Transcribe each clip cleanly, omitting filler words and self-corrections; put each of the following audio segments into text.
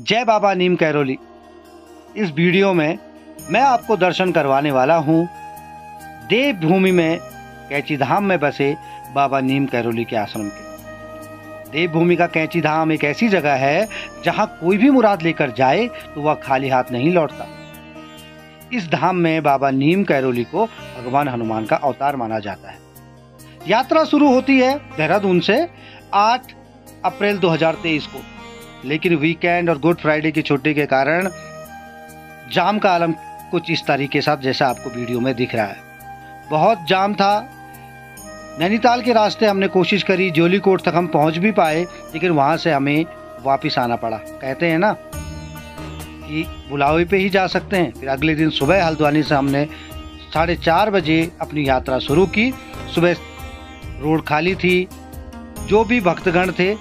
जय बाबा नीम कैरोली। इस वीडियो में मैं आपको दर्शन करवाने वाला हूँ देवभूमि में कैंची धाम में बसे बाबा नीम कैरोली के आश्रम के। देवभूमि का कैंची धाम एक ऐसी जगह है जहाँ कोई भी मुराद लेकर जाए तो वह खाली हाथ नहीं लौटता। इस धाम में बाबा नीम कैरोली को भगवान हनुमान का अवतार माना जाता है। यात्रा शुरू होती है देहरादून से 8 अप्रैल 2023 को, लेकिन वीकेंड और गुड फ्राइडे की छुट्टी के कारण जाम का आलम कुछ इस तरीके से जैसा आपको वीडियो में दिख रहा है। बहुत जाम था। नैनीताल के रास्ते हमने कोशिश करी, जोली कोट तक हम पहुंच भी पाए, लेकिन वहां से हमें वापस आना पड़ा। कहते हैं ना कि बुलावे पे ही जा सकते हैं। फिर अगले दिन सुबह हल्द्वानी से हमने 4:30 बजे अपनी यात्रा शुरू की। सुबह रोड खाली थी, जो भी भक्तगण थे,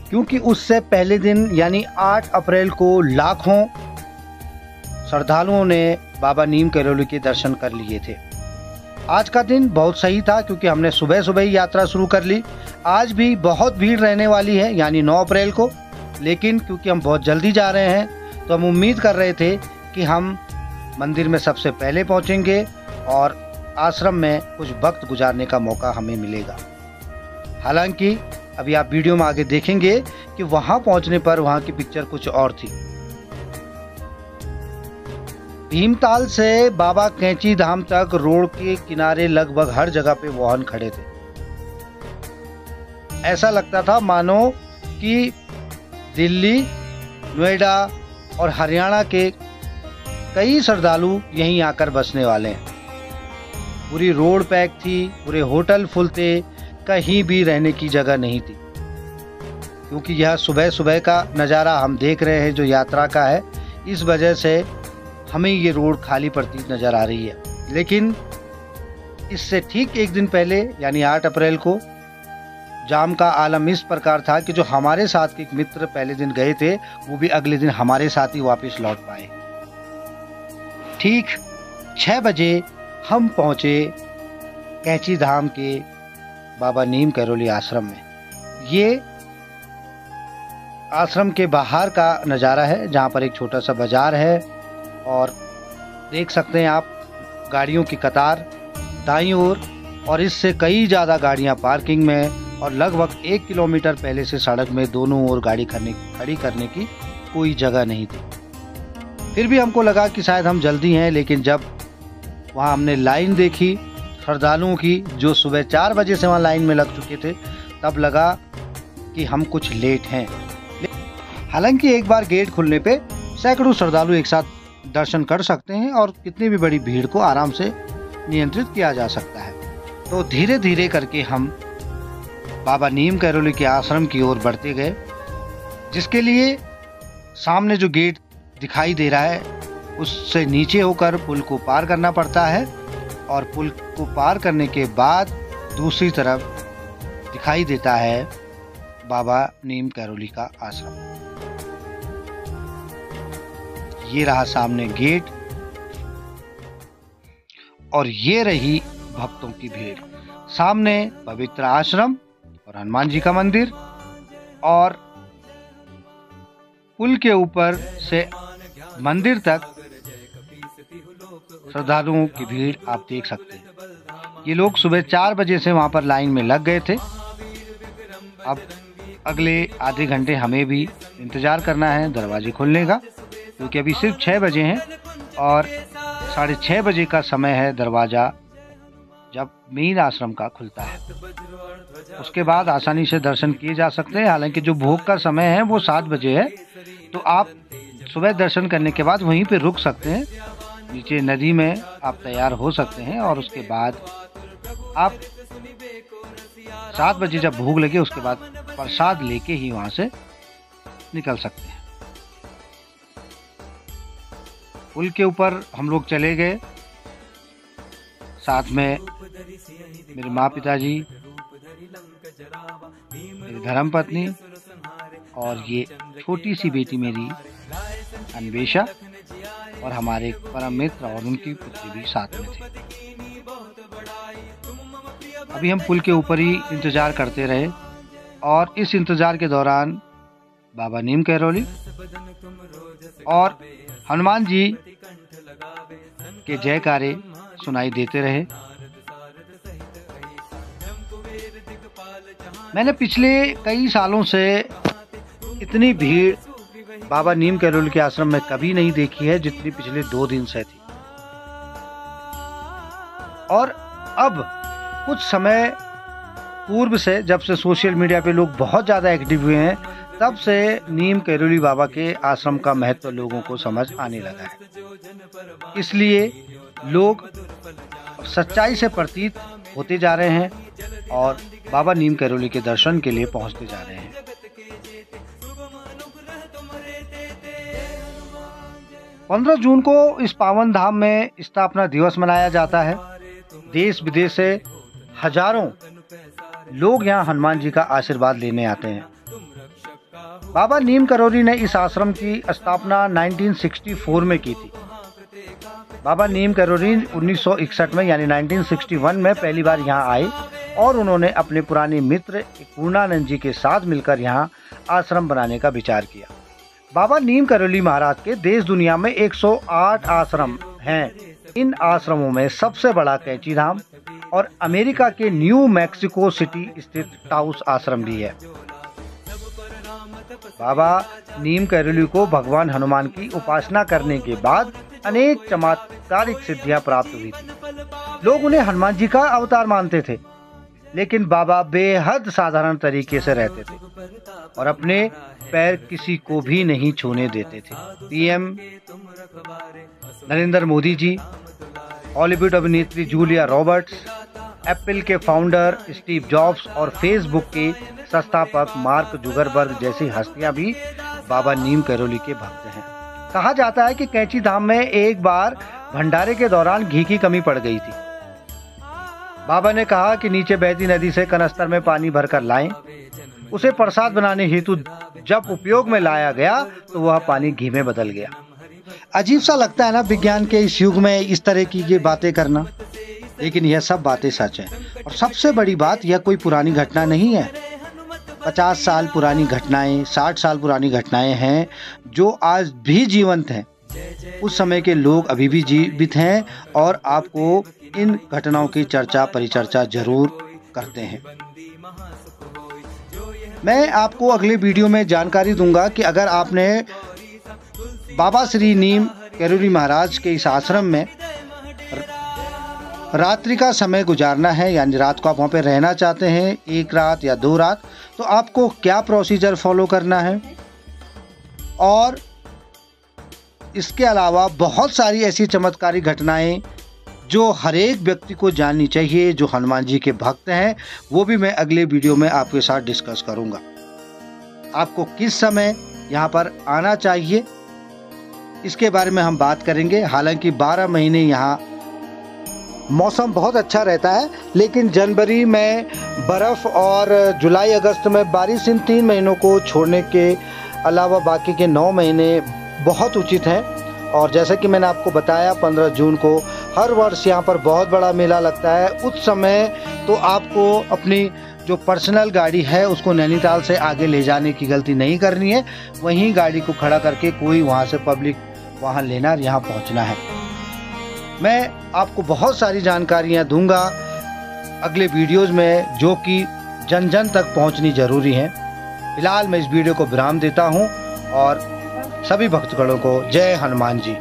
क्योंकि उससे पहले दिन यानी 8 अप्रैल को लाखों श्रद्धालुओं ने बाबा नीम कैरोली के दर्शन कर लिए थे। आज का दिन बहुत सही था क्योंकि हमने सुबह सुबह ही यात्रा शुरू कर ली। आज भी बहुत भीड़ रहने वाली है यानी 9 अप्रैल को, लेकिन क्योंकि हम बहुत जल्दी जा रहे हैं तो हम उम्मीद कर रहे थे कि हम मंदिर में सबसे पहले पहुंचेंगे और आश्रम में कुछ वक्त गुजारने का मौका हमें मिलेगा। हालांकि अभी आप वीडियो में आगे देखेंगे कि वहां पहुंचने पर वहां की पिक्चर कुछ और थी। भीमताल से बाबा कैंची धाम तक रोड के किनारे लगभग हर जगह पे वाहन खड़े थे। ऐसा लगता था मानो कि दिल्ली, नोएडा और हरियाणा के कई श्रद्धालु यहीं आकर बसने वाले हैं। पूरी रोड पैक थी, पूरे होटल फुल थे, कहीं भी रहने की जगह नहीं थी। क्योंकि यह सुबह सुबह का नज़ारा हम देख रहे हैं जो यात्रा का है, इस वजह से हमें ये रोड खाली प्रतीत नज़र आ रही है। लेकिन इससे ठीक एक दिन पहले यानी 8 अप्रैल को जाम का आलम इस प्रकार था कि जो हमारे साथ के एक मित्र पहले दिन गए थे वो भी अगले दिन हमारे साथ ही वापस लौट पाए। ठीक 6 बजे हम पहुंचे कैंची धाम के बाबा नीम कैरोली आश्रम में। ये आश्रम के बाहर का नज़ारा है जहाँ पर एक छोटा सा बाजार है और देख सकते हैं आप गाड़ियों की कतार दाईं ओर, और इससे कई ज़्यादा गाड़ियाँ पार्किंग में, और लगभग 1 किलोमीटर पहले से सड़क में दोनों ओर गाड़ी खड़ी करने की कोई जगह नहीं थी। फिर भी हमको लगा कि शायद हम जल्दी हैं, लेकिन जब वहाँ हमने लाइन देखी श्रद्धालुओं की जो सुबह 4 बजे से वहाँ लाइन में लग चुके थे, तब लगा कि हम कुछ लेट हैं। हालांकि एक बार गेट खुलने पे सैकड़ों श्रद्धालु एक साथ दर्शन कर सकते हैं और कितनी भी बड़ी भीड़ को आराम से नियंत्रित किया जा सकता है। तो धीरे धीरे करके हम बाबा नीम कैरोली के आश्रम की ओर बढ़ते गए, जिसके लिए सामने जो गेट दिखाई दे रहा है उससे नीचे होकर पुल को पार करना पड़ता है, और पुल को पार करने के बाद दूसरी तरफ दिखाई देता है बाबा नीम कैरोली का आश्रम। ये रहा सामने गेट और ये रही भक्तों की भीड़। सामने पवित्र आश्रम और हनुमान जी का मंदिर, और पुल के ऊपर से मंदिर तक श्रद्धालुओं की भीड़ आप देख सकते हैं। ये लोग सुबह 4 बजे से वहां पर लाइन में लग गए थे। अब अगले आधे घंटे हमें भी इंतजार करना है दरवाजे खुलने का, क्योंकि अभी सिर्फ 6 बजे हैं और 6:30 बजे का समय है दरवाज़ा जब मेन आश्रम का खुलता है। उसके बाद आसानी से दर्शन किए जा सकते हैं। हालांकि जो भोग का समय है वो 7 बजे है, तो आप सुबह दर्शन करने के बाद वहीं पे रुक सकते हैं। नीचे नदी में आप तैयार हो सकते हैं और उसके बाद आप 7 बजे जब भोग लगे उसके बाद प्रसाद लेके ही वहाँ से निकल सकते हैं। पुल के ऊपर हम लोग चले गए, साथ में मेरे माँ पिताजी, मेरी धर्मपत्नी और ये छोटी सी बेटी मेरी अन्वेषा और हमारे परम मित्र और उनकी पुत्री भी साथ में थे। अभी हम पुल के ऊपर ही इंतज़ार करते रहे और इस इंतज़ार के दौरान बाबा नीम करौली और हनुमान जी के जयकारे सुनाई देते रहे। मैंने पिछले कई सालों से इतनी भीड़ बाबा नीम करौली के आश्रम में कभी नहीं देखी है जितनी पिछले 2 दिन से थी। और अब कुछ समय पूर्व से, जब से सोशल मीडिया पे लोग बहुत ज़्यादा एक्टिव हुए हैं, तब से नीम करौली बाबा के आश्रम का महत्व लोगों को समझ आने लगा है। इसलिए लोग सच्चाई से प्रतीत होते जा रहे हैं और बाबा नीम करौली के दर्शन के लिए पहुंचते जा रहे हैं। 15 जून को इस पावन धाम में स्थापना दिवस मनाया जाता है। देश विदेश से हजारों लोग यहाँ हनुमान जी का आशीर्वाद लेने आते हैं। बाबा नीम करौली ने इस आश्रम की स्थापना 1964 में की थी। बाबा नीम करौली 1961 में यानी 1961 में पहली बार यहाँ आए और उन्होंने अपने पुराने मित्र पूर्णानंद जी के साथ मिलकर यहाँ आश्रम बनाने का विचार किया। बाबा नीम करौली महाराज के देश दुनिया में 108 आश्रम हैं। इन आश्रमों में सबसे बड़ा कैंची धाम और अमेरिका के न्यू मैक्सिको सिटी स्थित टाउस आश्रम भी है। बाबा नीम करौली को भगवान हनुमान की उपासना करने के बाद अनेक चमत्कारिक सिद्धियां प्राप्त हुई थी। लोग उन्हें हनुमान जी का अवतार मानते थे, लेकिन बाबा बेहद साधारण तरीके से रहते थे और अपने पैर किसी को भी नहीं छूने देते थे। पीएम नरेंद्र मोदी जी, हॉलीवुड अभिनेत्री जूलिया रॉबर्ट्स, एप्पल के फाउंडर स्टीव जॉब्स और फेसबुक के संस्थापक मार्क जुकरबर्ग जैसी हस्तियां भी बाबा नीम करौली के भक्त हैं। कहा जाता है कि कैंची धाम में एक बार भंडारे के दौरान घी की कमी पड़ गई थी। बाबा ने कहा कि नीचे बहती नदी से कनस्तर में पानी भरकर लाएं। उसे प्रसाद बनाने हेतु जब उपयोग में लाया गया तो वह पानी घी में बदल गया। अजीब सा लगता है ना विज्ञान के इस युग में इस तरह की ये बातें करना, लेकिन यह सब बातें सच हैं। और सबसे बड़ी बात, यह कोई पुरानी घटना नहीं है। 50 साल पुरानी घटनाएं, 60 साल पुरानी घटनाएं हैं जो आज भी जीवंत हैं। उस समय के लोग अभी भी जीवित हैं और आपको इन घटनाओं की चर्चा परिचर्चा जरूर करते हैं। मैं आपको अगले वीडियो में जानकारी दूंगा कि अगर आपने बाबा श्री नीम करौली महाराज के इस आश्रम में रात्रि का समय गुजारना है, यानी रात को आप वहाँ पे रहना चाहते हैं, 1 रात या 2 रात, तो आपको क्या प्रोसीजर फॉलो करना है। और इसके अलावा बहुत सारी ऐसी चमत्कारी घटनाएं जो हर एक व्यक्ति को जाननी चाहिए जो हनुमान जी के भक्त हैं, वो भी मैं अगले वीडियो में आपके साथ डिस्कस करूंगा। आपको किस समय यहाँ पर आना चाहिए इसके बारे में हम बात करेंगे। हालांकि 12 महीने यहाँ मौसम बहुत अच्छा रहता है, लेकिन जनवरी में बर्फ़ और जुलाई अगस्त में बारिश, इन 3 महीनों को छोड़ने के अलावा बाकी के 9 महीने बहुत उचित हैं। और जैसे कि मैंने आपको बताया 15 जून को हर वर्ष यहाँ पर बहुत बड़ा मेला लगता है। उस समय तो आपको अपनी जो पर्सनल गाड़ी है उसको नैनीताल से आगे ले जाने की गलती नहीं करनी है। वहीं गाड़ी को खड़ा करके कोई वहाँ से पब्लिक वाहन लेना, यहाँ पहुँचना है। मैं आपको बहुत सारी जानकारियाँ दूंगा अगले वीडियोज़ में जो कि जन जन तक पहुँचनी ज़रूरी हैं। फिलहाल मैं इस वीडियो को विराम देता हूँ और सभी भक्तगणों को जय हनुमान जी।